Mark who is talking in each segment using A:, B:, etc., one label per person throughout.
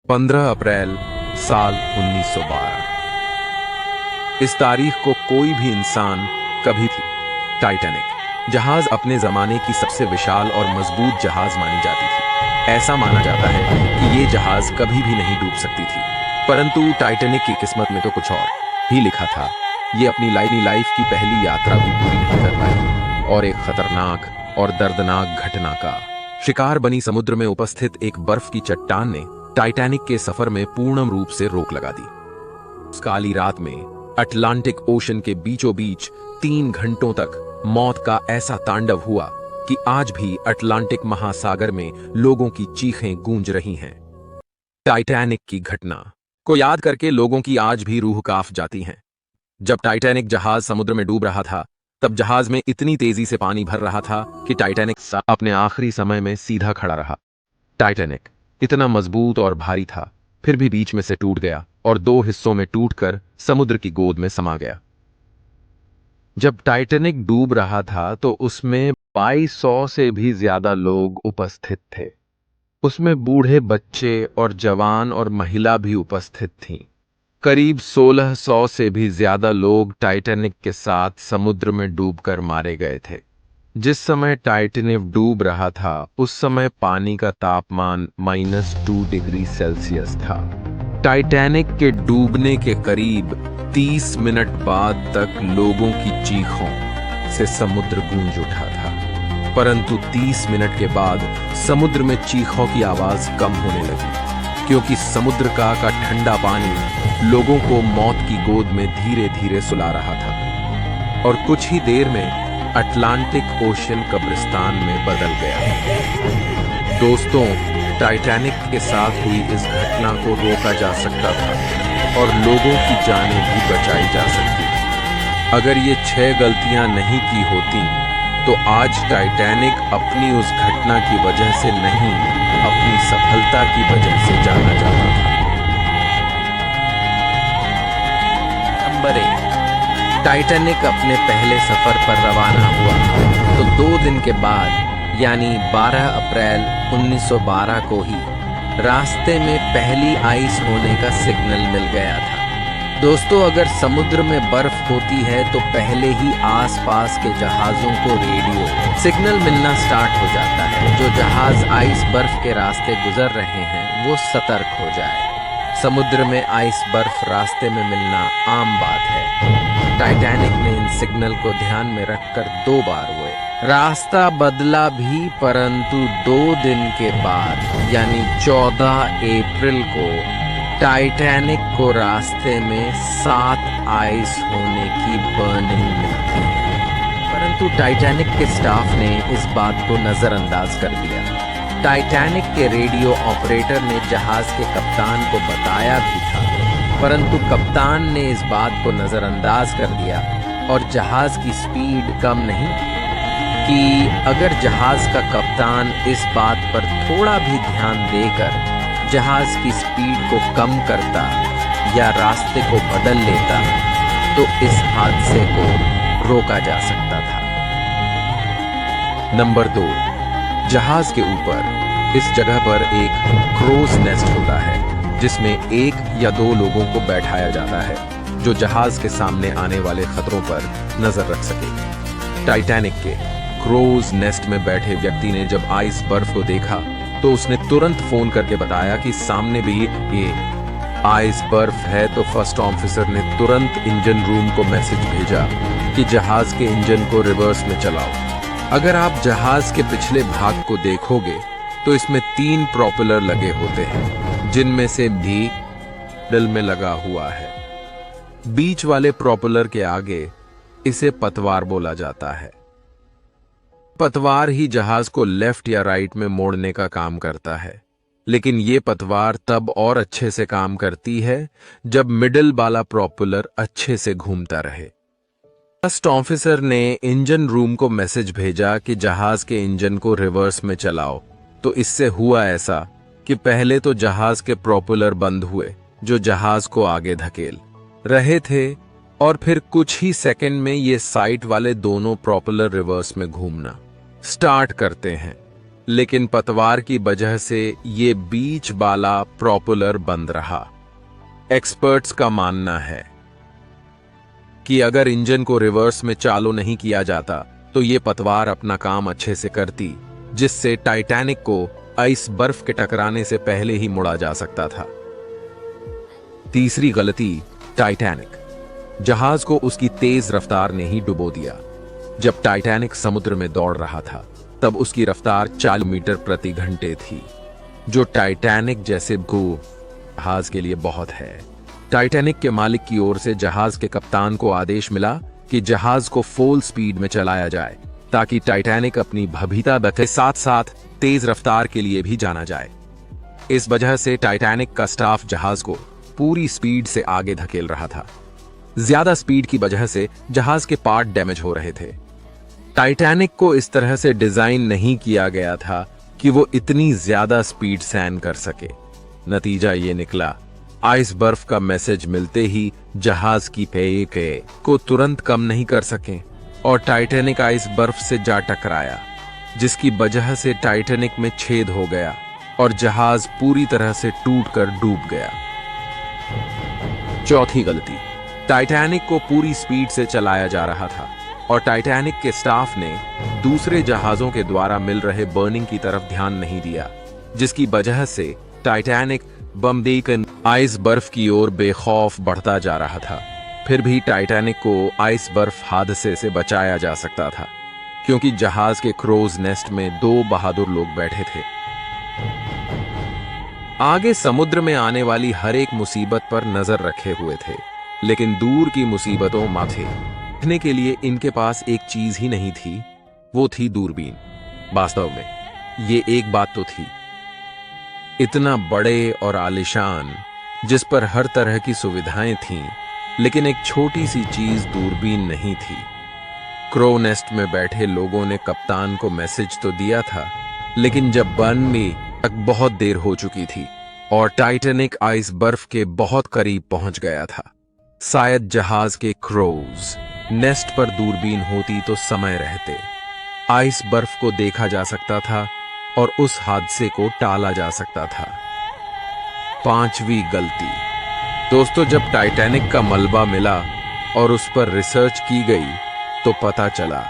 A: 15 अप्रैल साल 1912। इस तारीख को कोई भी इंसान कभी भी टाइटैनिक जहाज अपने जमाने की सबसे विशाल और मजबूत जहाज मानी जाती थी। ऐसा माना जाता है कि ये जहाज कभी भी नहीं डूब सकती थी, परंतु टाइटैनिक की किस्मत में तो कुछ और ही लिखा था। ये अपनी लाइफ की पहली यात्रा भी पूरी नहीं कर पाई और एक खतरनाक और दर्दनाक घटना का शिकार बनी। समुद्र में उपस्थित एक बर्फ की चट्टान ने टाइटैनिक के सफर में पूर्ण रूप से रोक लगा दी। उस काली रात में अटलांटिक ओशन के बीचों बीच 3 घंटों तक मौत का ऐसा तांडव हुआ कि आज भी अटलांटिक महासागर में लोगों की चीखें गूंज रही हैं। टाइटैनिक की घटना को याद करके लोगों की आज भी रूह कांप जाती है। जब टाइटैनिक जहाज समुद्र में डूब रहा था, तब जहाज में इतनी तेजी से पानी भर रहा था कि टाइटैनिक अपने आखिरी समय में सीधा खड़ा रहा। टाइटैनिक इतना मजबूत और भारी था, फिर भी बीच में से टूट गया और 2 हिस्सों में टूटकर समुद्र की गोद में समा गया। जब टाइटैनिक डूब रहा था तो उसमें 2200 से भी ज्यादा लोग उपस्थित थे। उसमें बूढ़े, बच्चे और जवान और महिला भी उपस्थित थीं। करीब 1600 से भी ज्यादा लोग टाइटैनिक के साथ समुद्र में डूबकर मारे गए थे। जिस समय टाइटैनिक डूब रहा था, उस समय पानी का तापमान -2 डिग्री सेल्सियस था। टाइटैनिक के डूबने के करीब 30 मिनट बाद तक लोगों की चीखों से समुद्र गूंज उठा था, परंतु 30 मिनट के बाद समुद्र में चीखों की आवाज कम होने लगी, क्योंकि समुद्र का ठंडा पानी लोगों को मौत की गोद में धीरे धीरे सुला रहा था और कुछ ही देर में अटलांटिक ओशन कब्रिस्तान में बदल गया। दोस्तों, टाइटैनिक के साथ हुई इस घटना को रोका जा सकता था और लोगों की जानें भी बचाई जा सकती थी। अगर ये 6 गलतियां नहीं की होती तो आज टाइटैनिक अपनी उस घटना की वजह से नहीं, अपनी सफलता की वजह से जाना जाता था। नंबर 1, टाइटैनिक अपने पहले सफर पर रवाना हुआ तो 2 दिन के बाद यानी 12 अप्रैल 1912 को ही रास्ते में पहली आइस होने का सिग्नल मिल गया था। दोस्तों, अगर समुद्र में बर्फ होती है तो पहले ही आसपास के जहाजों को रेडियो सिग्नल मिलना स्टार्ट हो जाता है। जो जहाज आइस बर्फ के रास्ते गुजर रहे हैं वो सतर्क हो जाए। समुद्र में आइस बर्फ रास्ते में मिलना आम बात है। टाइटैनिक ने इन सिग्नल को ध्यान में रखकर 2 बार हुए रास्ता बदला भी, परंतु 2 दिन के बाद यानी 14 अप्रैल को टाइटैनिक को रास्ते में 7 आइस होने की वार्निंग मिलती है, परंतु टाइटैनिक के स्टाफ ने इस बात को नजरअंदाज कर दिया। टाइटैनिक के रेडियो ऑपरेटर ने जहाज के कप्तान को बताया भी था, परंतु कप्तान ने इस बात को नजरअंदाज कर दिया और जहाज की स्पीड कम नहीं कि अगर जहाज का कप्तान इस बात पर थोड़ा भी ध्यान देकर जहाज की स्पीड को कम करता या रास्ते को बदल लेता तो इस हादसे को रोका जा सकता था। नंबर 2, जहाज के ऊपर इस जगह पर एक क्रोज नेस्ट होता है, जिसमें 1 या 2 लोगों को बैठाया जाता है जो जहाज के सामने आने वाले खतरों पर नजर रख सके। टाइटैनिक के क्रोज नेस्ट में बैठे व्यक्ति ने जब आइस बर्फ को देखा तो उसने तुरंत फोन करके बताया कि सामने भी ये आइस बर्फ है। तो फर्स्ट ऑफिसर ने तुरंत इंजन रूम को मैसेज भेजा कि जहाज के इंजन को रिवर्स में चलाओ। अगर आप जहाज के पिछले भाग को देखोगे तो इसमें 3 प्रोपेलर लगे होते हैं, जिनमें से भी मिडल में लगा हुआ है। बीच वाले प्रोपेलर के आगे इसे पतवार बोला जाता है। पतवार ही जहाज को लेफ्ट या राइट में मोड़ने का काम करता है, लेकिन ये पतवार तब और अच्छे से काम करती है जब मिडल वाला प्रोपेलर अच्छे से घूमता रहे। फर्स्ट ऑफिसर ने इंजन रूम को मैसेज भेजा कि जहाज के इंजन को रिवर्स में चलाओ। तो इससे हुआ ऐसा कि पहले तो जहाज के प्रोपेलर बंद हुए जो जहाज को आगे धकेल रहे थे, और फिर कुछ ही सेकंड में ये साइड वाले दोनों प्रोपेलर रिवर्स में घूमना स्टार्ट करते हैं। लेकिन पतवार की वजह से ये बीच वाला प्रोपेलर बंद रहा। एक्सपर्ट्स का मानना है कि अगर इंजन को रिवर्स में चालू नहीं किया जाता तो ये पतवार अपना काम अच्छे से करती, जिससे टाइटैनिक को आइस बर्फ के टकराने से पहले ही मुड़ा जा सकता था। तीसरी गलती, टाइटैनिक जहाज को उसकी तेज रफ्तार ने ही डुबो दिया। जब टाइटैनिक समुद्र में दौड़ रहा था तब उसकी रफ्तार 40 मीटर प्रति घंटे थी, जो टाइटैनिक जैसे जहाज के लिए बहुत है। टाइटैनिक के मालिक की ओर से जहाज के कप्तान को आदेश मिला कि जहाज को फुल स्पीड में चलाया जाए, ताकि टाइटैनिक अपनी भव्यता के साथ साथ तेज रफ्तार के लिए भी जाना जाए। इस वजह से टाइटैनिक का स्टाफ जहाज को पूरी स्पीड से आगे धकेल रहा था। ज्यादा स्पीड की वजह से जहाज के पार्ट डैमेज हो रहे थे। टाइटैनिक को इस तरह से डिजाइन नहीं किया गया था कि वो इतनी ज्यादा स्पीड सहन कर सके। नतीजा ये निकला, आइस बर्फ का मैसेज मिलते ही जहाज की पे को तुरंत कम नहीं कर सके और टाइटैनिक आइस बर्फ से जा टकराया, जिसकी वजह से टाइटैनिक में छेद हो गया और जहाज पूरी तरह से टूटकर डूब गया। चौथी गलती, टाइटैनिक को पूरी स्पीड से चलाया जा रहा था और टाइटैनिक के स्टाफ ने दूसरे जहाजों के द्वारा मिल रहे बर्निंग की तरफ ध्यान नहीं दिया, जिसकी वजह से टाइटैनिक बमडेकन आइस बर्फ की ओर बेखौफ बढ़ता जा रहा था। फिर भी टाइटैनिक को आइस बर्फ हादसे से बचाया जा सकता था, क्योंकि जहाज के क्रोज नेस्ट में 2 बहादुर लोग बैठे थे। आगे समुद्र में आने वाली हर एक मुसीबत पर नजर रखे हुए थे, लेकिन दूर की मुसीबतों माथे देखने के लिए इनके पास एक चीज ही नहीं थी, वो थी दूरबीन। वास्तव में ये एक बात तो थी, इतना बड़े और आलीशान, जिस पर हर तरह की सुविधाएं थीं, लेकिन एक छोटी सी चीज दूरबीन नहीं थी। क्रो नेस्ट में बैठे लोगों ने कप्तान को मैसेज तो दिया था, लेकिन जब बर्नली तक बहुत देर हो चुकी थी और टाइटैनिक आइस बर्फ के बहुत करीब पहुंच गया था। शायद जहाज के क्रोज नेस्ट पर दूरबीन होती तो समय रहते आइस बर्फ को देखा जा सकता था और उस हादसे को टाला जा सकता था। पांचवी गलती, दोस्तों, जब टाइटैनिक का मलबा मिला और उस पर रिसर्च की गई तो पता चला,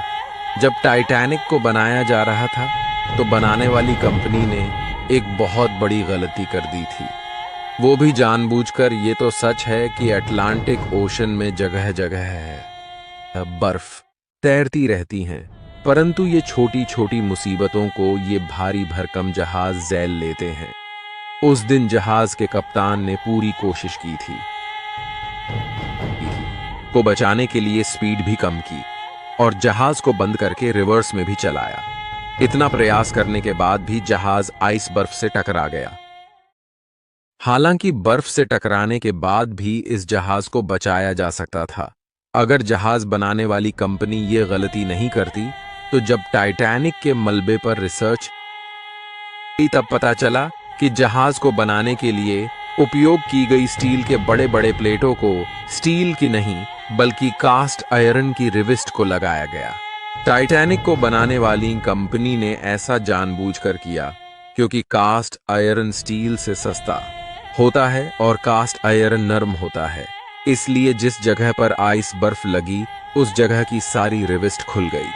A: जब टाइटैनिक को बनाया जा रहा था तो बनाने वाली कंपनी ने एक बहुत बड़ी गलती कर दी थी। वो भी जानबूझकर। ये तो सच है कि अटलांटिक ओशन में जगह जगह है बर्फ तैरती रहती हैं, परंतु ये छोटी छोटी मुसीबतों को ये भारी भरकम जहाज झेल लेते हैं। उस दिन जहाज के कप्तान ने पूरी कोशिश की थी को बचाने के लिए स्पीड भी कम की और जहाज को बंद करके रिवर्स में भी चलाया। इतना प्रयास करने के बाद भी जहाज आइस बर्फ से टकरा गया। हालांकि बर्फ से टकराने के बाद भी इस जहाज को बचाया जा सकता था। अगर जहाज बनाने वाली कंपनी ये गलती नहीं करती तो जब टाइटैनिक के मलबे पर रिसर्च की तब पता चला कि जहाज को बनाने के लिए उपयोग की गई स्टील के बड़े बड़े प्लेटों को स्टील की नहीं बल्कि कास्ट आयरन की रिविस्ट को लगाया गया। टाइटैनिक को बनाने वाली कंपनी ने ऐसा जानबूझकर किया क्योंकि कास्ट आयरन स्टील से सस्ता होता है और कास्ट आयरन नरम होता है, इसलिए जिस जगह पर आइस बर्फ लगी उस जगह की सारी रिविस्ट खुल गई,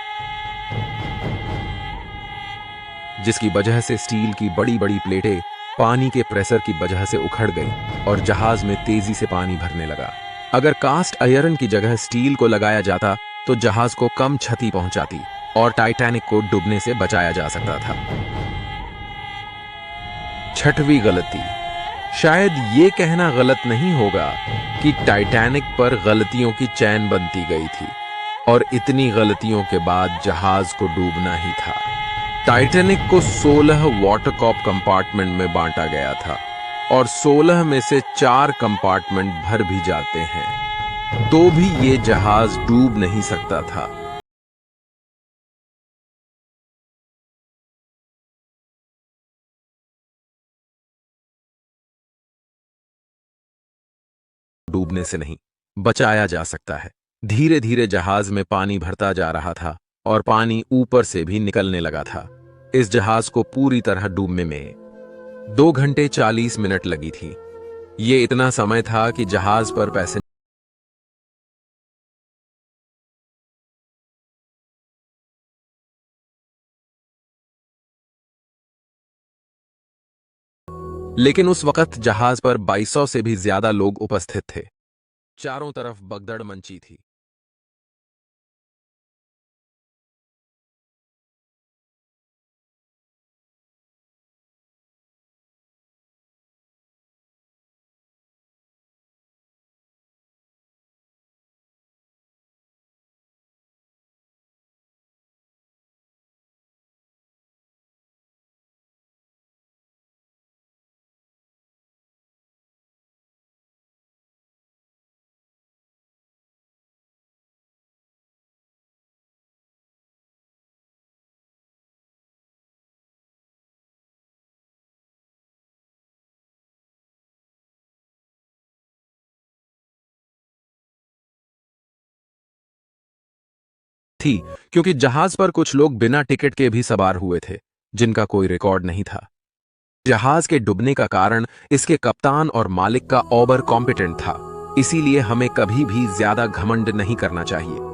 A: जिसकी वजह से स्टील की बड़ी बड़ी प्लेटें पानी के प्रेशर की वजह से उखड़ गई और जहाज में तेजी से पानी भरने लगा। अगर कास्ट आयरन की जगह स्टील को लगाया जाता तो जहाज को कम क्षति पहुंचाती और टाइटैनिक को डूबने से बचाया जा सकता था। छठवीं गलती, शायद ये कहना गलत नहीं होगा कि टाइटैनिक पर गलतियों की चैन बनती गई थी और इतनी गलतियों के बाद जहाज को डूबना ही था। टाइटैनिक को 16 वाटर कॉप कंपार्टमेंट में बांटा गया था और 16 में से 4 कंपार्टमेंट भर भी जाते हैं तो भी ये जहाज डूब नहीं सकता था। डूबने से नहीं बचाया जा सकता है। धीरे धीरे जहाज में पानी भरता जा रहा था और पानी ऊपर से भी निकलने लगा था। इस जहाज को पूरी तरह डूबने में 2 घंटे 40 मिनट लगी थी। ये इतना समय था कि जहाज पर पैसे, लेकिन उस वक्त जहाज पर 2200 से भी ज्यादा लोग उपस्थित थे। चारों तरफ भगदड़ मची थी। थी क्योंकि जहाज पर कुछ लोग बिना टिकट के भी सवार हुए थे, जिनका कोई रिकॉर्ड नहीं था। जहाज के डूबने का कारण इसके कप्तान और मालिक का ओवर कॉम्पिटेंट था। इसीलिए हमें कभी भी ज्यादा घमंड नहीं करना चाहिए।